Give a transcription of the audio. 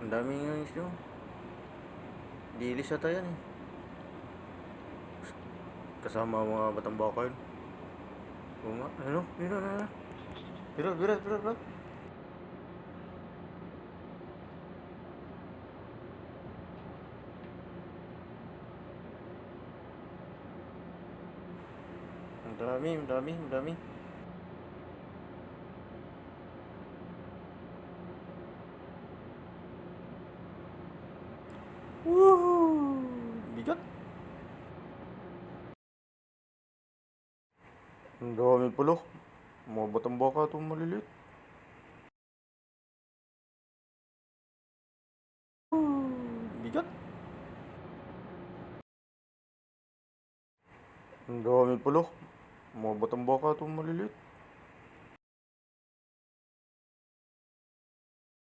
Ang daming yung isyo. Dilis ata yan eh. Kasama ang mga batang baka yun. Oo nga. Ano? Yun na. Bira. Ang dami. Woohoo! Bigat. Ang dami pala. Mga batang baka itong maliliit. Bigat. Ang dami pala. Mga batang baka itong maliliit.